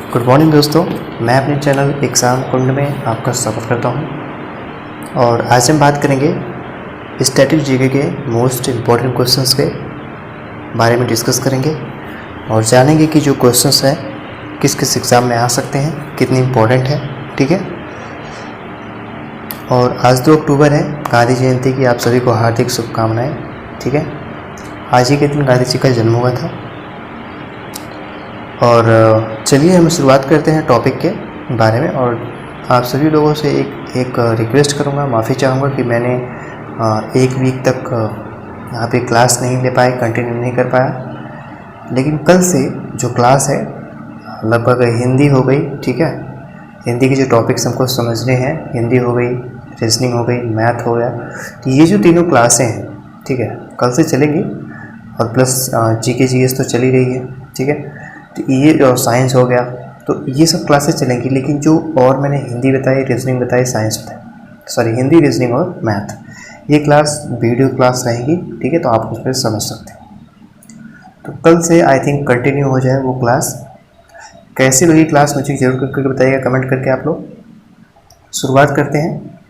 Good morning दोस्तों, मैं अपने चैनल एग्ज़ाम कुंड में आपका स्वागत करता हूं। और आज हम बात करेंगे स्टैटिक जीके के मोस्ट इम्पॉर्टेंट क्वेश्चंस के बारे में डिस्कस करेंगे और जानेंगे कि जो क्वेश्चंस हैं किस किस एग्ज़ाम में आ सकते हैं, कितनी इम्पोर्टेंट है। ठीक है। और आज 2 अक्टूबर है, गांधी जयंती की आप सभी को हार्दिक शुभकामनाएँ। ठीक है। आज ही के दिन गांधी जी का जन्म हुआ था। और चलिए हम शुरुआत करते हैं टॉपिक के बारे में। और आप सभी लोगों से एक रिक्वेस्ट करूंगा, माफ़ी चाहूँगा कि मैंने 1 वीक तक यहाँ पे क्लास नहीं ले पाए, कंटिन्यू नहीं कर पाया। लेकिन कल से जो क्लास है लगभग हिंदी हो गई। ठीक है। हिंदी के जो टॉपिक्स हमको समझने हैं, हिंदी हो गई, रीजनिंग हो गई, मैथ हो गया, तो ये जो तीनों क्लासें हैं, ठीक है, कल से चलेंगी। और प्लस जीके जीएस तो चल ही रही है। ठीक है। तो ये और साइंस हो गया, तो ये सब क्लासेस चलेंगी। लेकिन जो और मैंने हिंदी बताई, रीजनिंग बताई, साइंस बताई, सॉरी हिंदी, रीजनिंग और मैथ, ये क्लास वीडियो क्लास रहेंगी। ठीक है। तो आप उस पर समझ सकते हैं। तो कल से आई थिंक कंटिन्यू हो जाए वो क्लास। कैसी लगी क्लास मुझे जरूर करके बताइएगा कमेंट करके आप लोग। शुरुआत करते हैं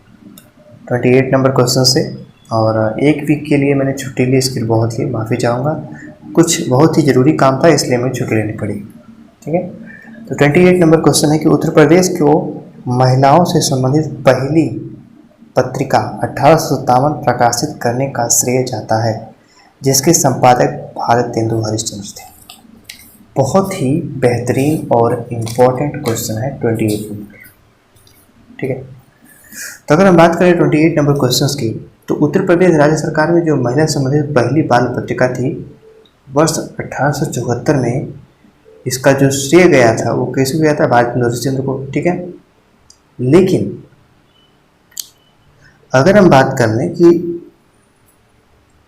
28 नंबर क्वेश्चन से। और 1 वीक के लिए मैंने छुट्टी ली, इसके लिए बहुत ही माफ़ी चाहूँगा। कुछ बहुत ही ज़रूरी काम था इसलिए मुझे छुट्टी लेनी पड़ी। ठीक है। तो 28 नंबर क्वेश्चन है कि उत्तर प्रदेश को महिलाओं से संबंधित पहली पत्रिका 1857 प्रकाशित करने का श्रेय जाता है, जिसके संपादक भारतेंदु हरिश्चंद्र थे। बहुत ही बेहतरीन और इम्पोर्टेंट क्वेश्चन है 28 नंबर। ठीक है। तो अगर हम बात करें 28 नंबर क्वेश्चन की, तो उत्तर प्रदेश राज्य सरकार में जो महिला संबंधित पहली बाल पत्रिका थी, वर्ष 1874 में इसका जो श्रेय गया था वो कैसे गया था? भारतेंदु हरिश्चंद्र को। ठीक है। लेकिन अगर हम बात कर लें कि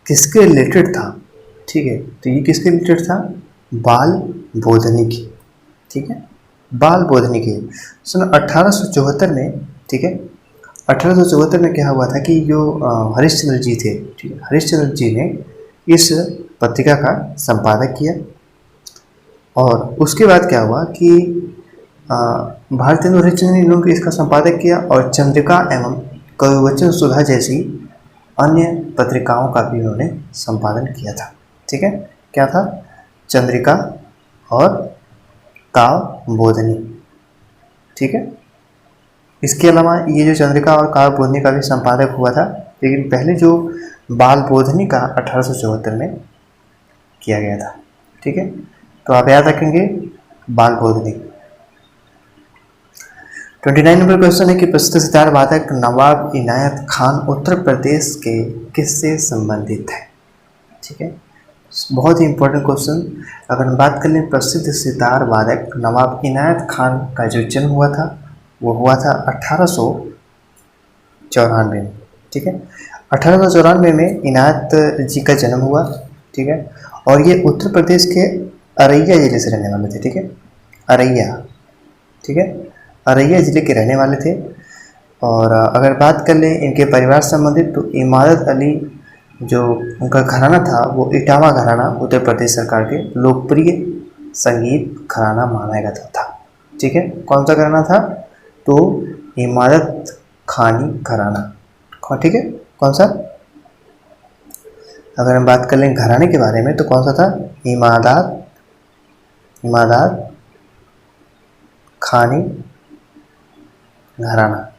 किसके रिलेटेड था, ठीक है, तो ये किसके रिलेटेड था? बाल बोधनी की। ठीक है। बाल बोधनी की सन 1874 में। ठीक है। 1874 में क्या हुआ था कि जो हरिश्चंद्र जी थे, ठीक है, हरिश्चंद्र जी ने इस पत्रिका का संपादक किया। और उसके बाद क्या हुआ कि भारतेंदु हरिश्चंद्र ने इन लोगों इसका संपादक किया और चंद्रिका एवं कविवचन सुधा जैसी अन्य पत्रिकाओं का भी उन्होंने संपादन किया था। ठीक है। क्या था? चंद्रिका और काव्य बोधनी। ठीक है। इसके अलावा ये जो चंद्रिका और काव्य बोधनी का भी संपादक हुआ था, लेकिन पहले जो बाल बोधनी का 1874 में किया गया था। ठीक है। तो आप याद रखेंगे बाल बोधनी। 29 नंबर क्वेश्चन है कि प्रसिद्ध सितार वादक नवाब इनायत खान उत्तर प्रदेश के किससे संबंधित है? ठीक है। बहुत ही इंपॉर्टेंट क्वेश्चन। अगर हम बात कर लें प्रसिद्ध सितार वादक नवाब इनायत खान का जो जन्म हुआ था वो हुआ था 1894 में। ठीक है। 1894 में इनायत जी का जन्म हुआ। ठीक है। और ये उत्तर प्रदेश के अररिया जिले से रहने वाले थे। ठीक है। अररिया। ठीक है। अररिया जिले के रहने वाले थे। और अगर बात कर लें इनके परिवार संबंधित, तो इमारत अली जो उनका घराना था वो इटावा घराना उत्तर प्रदेश सरकार के लोकप्रिय संगीत घराना माना जाता था। ठीक है। कौन सा घराना था? तो इमारत खानी घराना। ठीक है। कौन सा? अगर हम बात कर लें घराने के बारे में, तो कौन सा था? इमारत खानी घराना।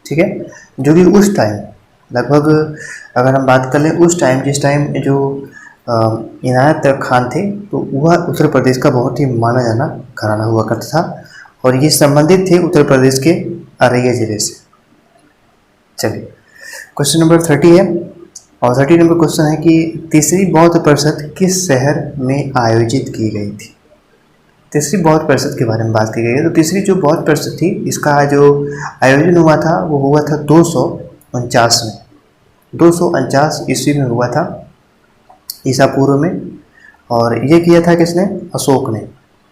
ठीक है। जो कि उस टाइम लगभग, अगर हम बात कर लें उस टाइम, जिस टाइम जो इनायत खान थे, तो वह उत्तर प्रदेश का बहुत ही माना जाना घराना हुआ करता था। और ये संबंधित थे उत्तर प्रदेश के अररिया जिले से। चलिए क्वेश्चन नंबर 30 है। और 30 नंबर क्वेश्चन है कि तीसरी बौद्ध परिषद किस शहर में आयोजित की गई थी? तीसरी बौद्ध परिषद के बारे में बात की गई है। तो तीसरी जो बौद्ध परिषद थी, इसका जो आयोजन हुआ था वो हुआ था 249 में। 249 ईस्वी में हुआ था, ईसा पूर्व में। और ये किया था किसने? अशोक ने।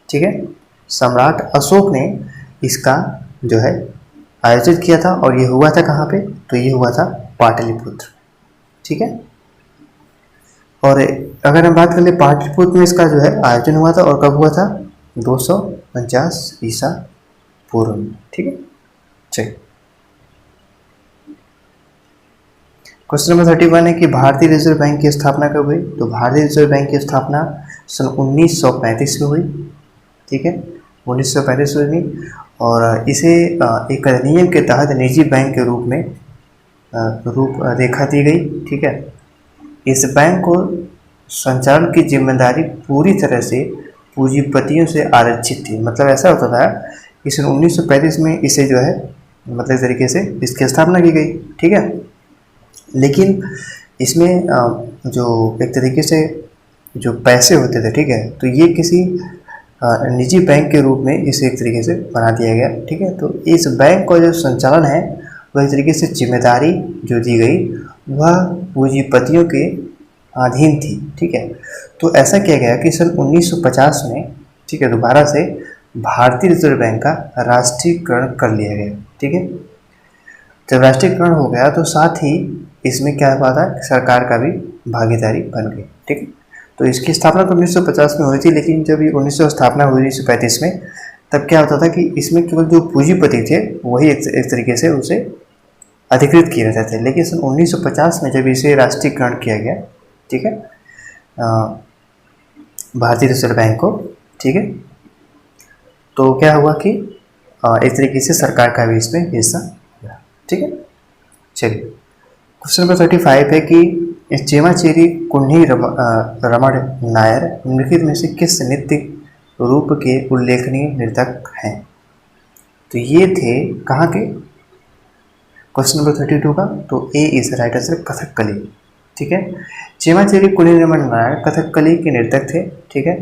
ठीक है। सम्राट अशोक ने इसका जो है आयोजित किया था। और ये हुआ था कहाँ पे? तो ये हुआ था पाटलिपुत्र। ठीक है। और अगर हम बात कर ले पाटलिपुत्र में इसका जो है आयोजन हुआ था, और कब हुआ था? 249 49 ईसा पूर्व में। ठीक है, चलिए। क्वेश्चन नंबर 31 है कि भारतीय रिजर्व बैंक की स्थापना कब हुई? तो भारतीय रिजर्व बैंक की स्थापना सन 1935 में हुई। ठीक है, 1935 में हुई और इसे एक अधिनियम के तहत निजी बैंक के रूप में रूप रेखा दी गई। ठीक है, इस बैंक को संचालन की जिम्मेदारी पूरी तरह से पूंजीपतियों से आरक्षित थी। मतलब ऐसा होता था कि सन 1935 में इसे जो है मतलब तरीके से इसकी स्थापना की गई। ठीक है, लेकिन इसमें जो एक तरीके से जो पैसे होते थे, ठीक है, तो ये किसी निजी बैंक के रूप में इसे एक तरीके से बना दिया गया। ठीक है, तो इस बैंक का जो संचालन है वह एक तरीके से जिम्मेदारी जो दी गई वह पूंजीपतियों के अधीन थी। ठीक है, तो ऐसा किया गया कि सन 1950 में, ठीक है, दोबारा से भारतीय रिजर्व बैंक का राष्ट्रीयकरण कर लिया गया। ठीक है, जब राष्ट्रीयकरण हो गया तो साथ ही इसमें क्या हुआ था, सरकार का भी भागीदारी बन गई। ठीक है, तो इसकी स्थापना तो 1950 में हुई थी, लेकिन जब ये 1900 स्थापना हुई 1935 में, तब क्या होता था कि इसमें केवल जो पूंजीपति थे वही एक तरीके से उसे अधिकृत किए रहते थे। लेकिन सन 1950 में जब इसे राष्ट्रीयकरण किया गया, ठीक है, भारतीय रिजर्व बैंक को, ठीक है, तो क्या हुआ कि एक तरीके से सरकार का भी इसमें हिस्सा हुआ। ठीक है, चलिए। क्वेश्चन नंबर 35 है कि चेमाचेरी कुन्ही रमण नायर निम्नलिखित में से किस नृत्य रूप के उल्लेखनीय नर्तक हैं? तो ये थे कहाँ के? क्वेश्चन नंबर 32 का, तो A is right answer Kathakali. ठीक है, चेमाचेरी कुन्ही रमण नायर कथकली के नर्तक थे। ठीक है,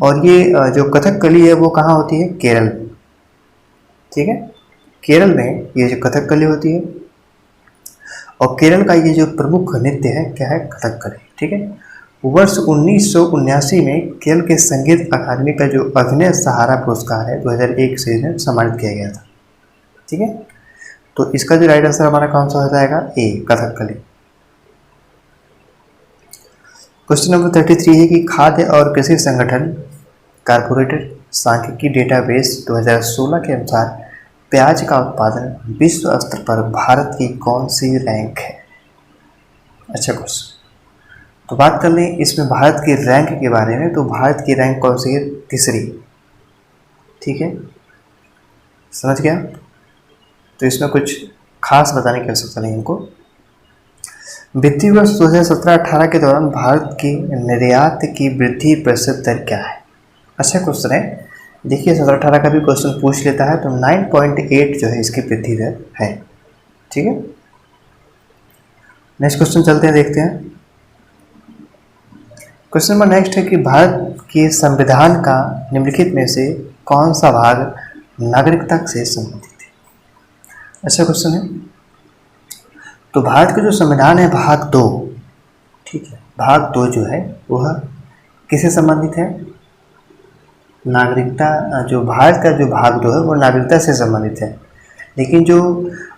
और ये जो कथकली है वो कहाँ होती है? केरल। ठीक है, केरल में ये जो कथकली होती है और केरल का ये जो प्रमुख नृत्य है क्या है? कथकली। ठीक है, वर्ष 1979 में केरल के संगीत अकादमी का जो अभिनय सहारा पुरस्कार है 2001 से इन्हें सम्मानित किया गया था। ठीक है, तो इसका जो राइट आंसर हमारा कौन सा हो जाएगा? ए, कथकली। क्वेश्चन नंबर 33 है कि खाद्य और कृषि संगठन कारपोरेटेड सांख्यिकी डेटाबेस 2016 के अनुसार प्याज का उत्पादन विश्व स्तर पर भारत की कौन सी रैंक है? अच्छा क्वेश्चन, तो बात कर लें इसमें भारत की रैंक के बारे में, तो भारत की रैंक कौन सी है? तीसरी। ठीक है, समझ गया? तो इसमें कुछ खास बताने की आवश्यकता नहीं हमको। वित्तीय वर्ष 2017-18 के दौरान भारत की निर्यात की वृद्धि प्रतिशत दर क्या है? अच्छा क्वेश्चन है, देखिए 17-18 का भी क्वेश्चन पूछ लेता है, तो 9.8 जो है इसकी वृद्धि दर है। ठीक है, नेक्स्ट क्वेश्चन चलते हैं, देखते हैं। क्वेश्चन नंबर नेक्स्ट है कि भारत के संविधान का निम्नलिखित में से कौन सा भाग नागरिकता से संबंधित है? अच्छा क्वेश्चन है, तो भारत का जो संविधान है भाग 2, ठीक है, भाग 2 जो है वह किससे संबंधित है? नागरिकता। जो भारत का जो भाग 2 है वो नागरिकता से संबंधित है। लेकिन जो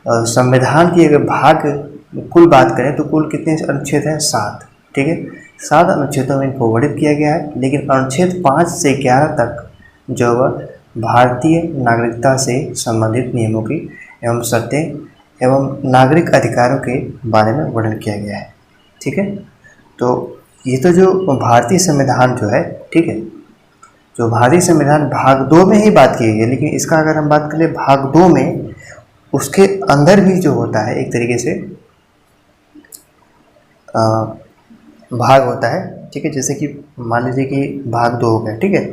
संविधान की अगर भाग कुल बात करें तो कुल कितने अनुच्छेद हैं? 7। ठीक है, 7 अनुच्छेदों में इनको वर्णित किया गया है, लेकिन अनुच्छेद 5 से 11 तक जो वह भारतीय नागरिकता से संबंधित नियमों की एवं शर्तें एवं नागरिक अधिकारों के बारे में वर्णन किया गया है। ठीक है, तो ये तो जो भारतीय संविधान जो है, ठीक है, जो भारतीय संविधान भाग 2 में ही बात की गई है, लेकिन इसका अगर हम बात करें भाग 2 में, उसके अंदर भी जो होता है एक तरीके से भाग होता है। ठीक है, जैसे कि मान लीजिए कि भाग 2 हो गया, ठीक है,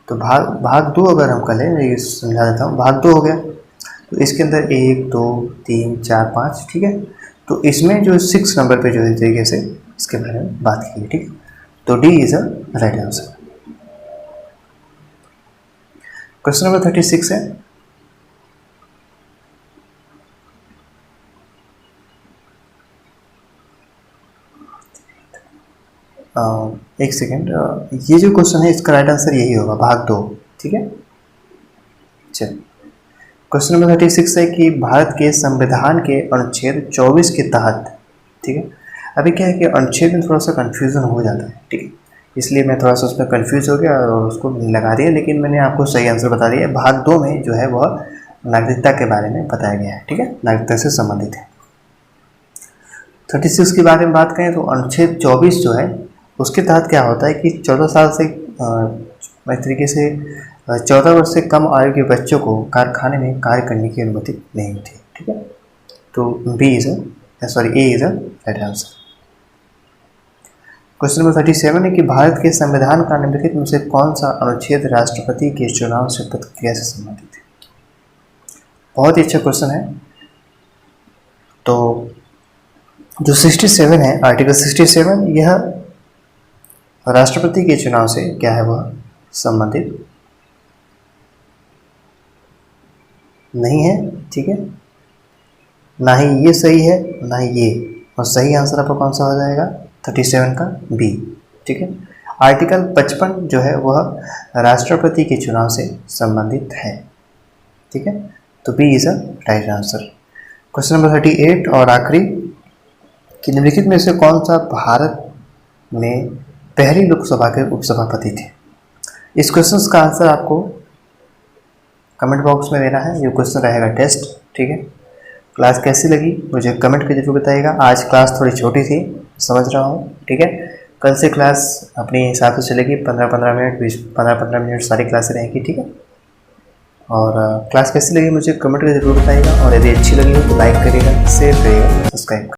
तो भाग 2 अगर हम कर लें, समझा देता हूँ, भाग 2 हो गया तो इसके अंदर 1 2 3 4 5, ठीक है, तो इसमें जो 6 नंबर पे जो है तरीके से इसके बारे में बात की है। ठीक है, तो D is a right answer. Question number 36 है, एक सेकेंड, ये जो क्वेश्चन है इसका राइट आंसर यही होगा, भाग 2। ठीक है, चलिए। क्वेश्चन नंबर 36 है कि भारत के संविधान के अनुच्छेद 24 के तहत, ठीक है, अभी क्या है कि अनुच्छेद में थोड़ा सा कन्फ्यूज़न हो जाता है। ठीक है, इसलिए मैं थोड़ा सा उसमें कंफ्यूज हो गया और उसको लगा दिया, लेकिन मैंने आपको सही आंसर बता दिया। भाग 2 में जो है वह नागरिकता के बारे में बताया गया है, ठीक है, नागरिकता से संबंधित है। 36 के बारे में बात करें तो अनुच्छेद 24 जो है उसके तहत क्या होता है कि 14 साल से इस तरीके से 14 वर्ष से कम आयु के बच्चों को कारखाने में कार्य करने की अनुमति नहीं होती, ठीक है। तो A is a right answer. Question number 37 है कि भारत के संविधान का निम्नलिखित में से कौन सा अनुच्छेद राष्ट्रपति के चुनाव से प्रक्रिया से संबंधित है? बहुत ही अच्छा क्वेश्चन है। तो जो 67 है, आर्टिकल 67, यह राष्ट्रपति के चुनाव से क्या है वह संबंधित नहीं है, ठीक है। ना ही ये सही है ना ही ये, और सही आंसर आपका कौन सा हो जाएगा? 37 का बी, ठीक है। आर्टिकल 55 जो है वह राष्ट्रपति के चुनाव से संबंधित है, ठीक है। तो B is a right answer. Question number 38 और आखिरी कि निम्नलिखित में से कौन सा भारत में पहली लोकसभा के उपसभापति थे? इस क्वेश्चन का आंसर आपको कमेंट बॉक्स में देना है। ये क्वेश्चन रहेगा टेस्ट, ठीक है। क्लास कैसी लगी मुझे कमेंट के जरूर बताइएगा। आज क्लास थोड़ी छोटी थी, समझ रहा हूँ, ठीक है। कल से क्लास अपने हिसाब से चलेगी, 15-15 मिनट, 15-15 मिनट सारी क्लासें रहेंगी, ठीक है। और क्लास कैसी लगी मुझे कमेंट में जरूर बताइएगा, और यदि अच्छी लगी हो तो लाइक करिएगा, शेयर करिएगा, सब्सक्राइब